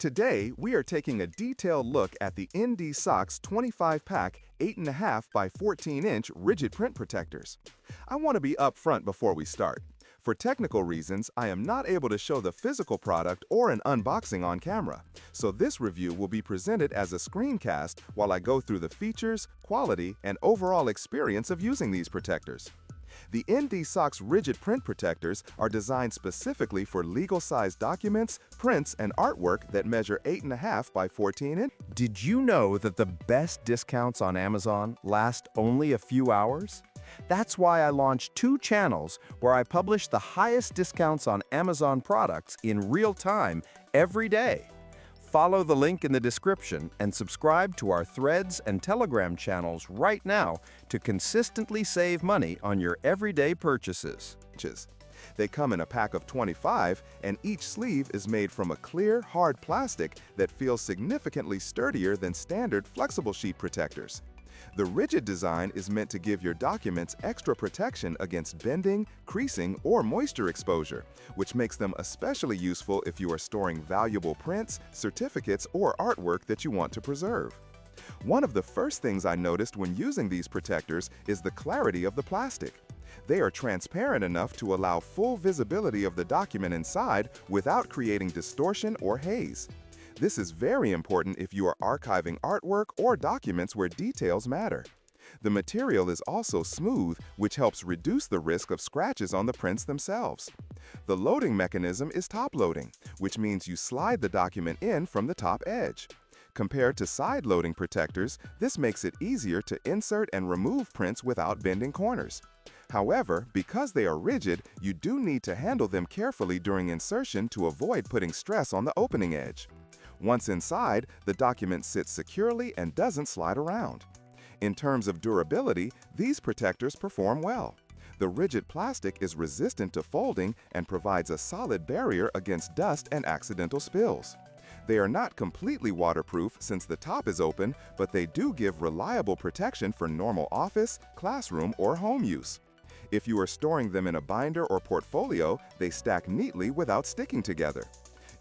Today, we are taking a detailed look at the NDSOX 25-pack 8.5 by 14-inch rigid print protectors. I want to be upfront before we start. For technical reasons, I am not able to show the physical product or an unboxing on camera, so this review will be presented as a screencast while I go through the features, quality, and overall experience of using these protectors. The NDSOX rigid print protectors are designed specifically for legal-sized documents, prints, and artwork that measure 8.5 by 14 inches. Did you know that the best discounts on Amazon last only a few hours? That's why I launched 2 channels where I publish the highest discounts on Amazon products in real time every day. Follow the link in the description and subscribe to our Threads and Telegram channels right now to consistently save money on your everyday purchases. They come in a pack of 25, and each sleeve is made from a clear, hard plastic that feels significantly sturdier than standard flexible sheet protectors. The rigid design is meant to give your documents extra protection against bending, creasing, or moisture exposure, which makes them especially useful if you are storing valuable prints, certificates, or artwork that you want to preserve. One of the first things I noticed when using these protectors is the clarity of the plastic. They are transparent enough to allow full visibility of the document inside without creating distortion or haze. This is very important if you are archiving artwork or documents where details matter. The material is also smooth, which helps reduce the risk of scratches on the prints themselves. The loading mechanism is top loading, which means you slide the document in from the top edge. Compared to side loading protectors, this makes it easier to insert and remove prints without bending corners. However, because they are rigid, you do need to handle them carefully during insertion to avoid putting stress on the opening edge. Once inside, the document sits securely and doesn't slide around. In terms of durability, these protectors perform well. The rigid plastic is resistant to folding and provides a solid barrier against dust and accidental spills. They are not completely waterproof since the top is open, but they do give reliable protection for normal office, classroom, or home use. If you are storing them in a binder or portfolio, they stack neatly without sticking together.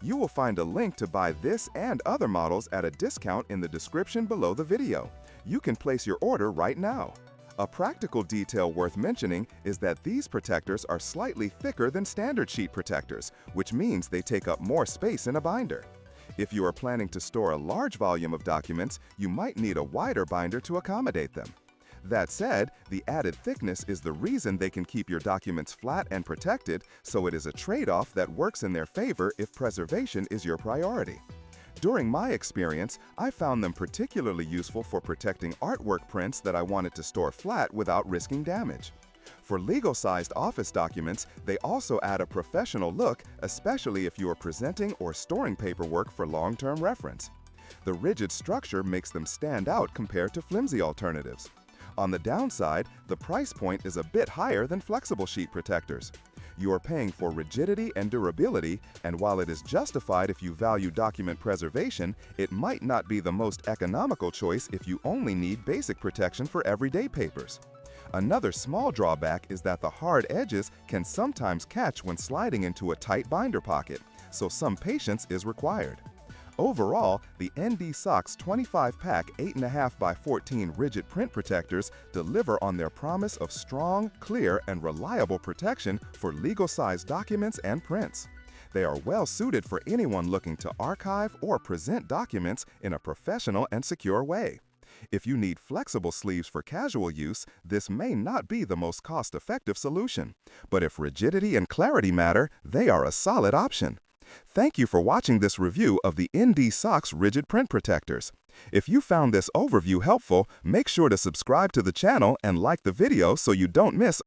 You will find a link to buy this and other models at a discount in the description below the video. You can place your order right now. A practical detail worth mentioning is that these protectors are slightly thicker than standard sheet protectors, which means they take up more space in a binder. If you are planning to store a large volume of documents, you might need a wider binder to accommodate them. That said, the added thickness is the reason they can keep your documents flat and protected, so it is a trade-off that works in their favor if preservation is your priority. During my experience, I found them particularly useful for protecting artwork prints that I wanted to store flat without risking damage. For legal-sized office documents, they also add a professional look, especially if you are presenting or storing paperwork for long-term reference. The rigid structure makes them stand out compared to flimsy alternatives. On the downside, the price point is a bit higher than flexible sheet protectors. You are paying for rigidity and durability, and while it is justified if you value document preservation, it might not be the most economical choice if you only need basic protection for everyday papers. Another small drawback is that the hard edges can sometimes catch when sliding into a tight binder pocket, so some patience is required. Overall, the NDSOX 25-pack 8.5 by 14 rigid print protectors deliver on their promise of strong, clear, and reliable protection for legal-sized documents and prints. They are well suited for anyone looking to archive or present documents in a professional and secure way. If you need flexible sleeves for casual use, this may not be the most cost-effective solution. But if rigidity and clarity matter, they are a solid option. Thank you for watching this review of the NDSOX rigid print protectors. If you found this overview helpful, make sure to subscribe to the channel and like the video so you don't miss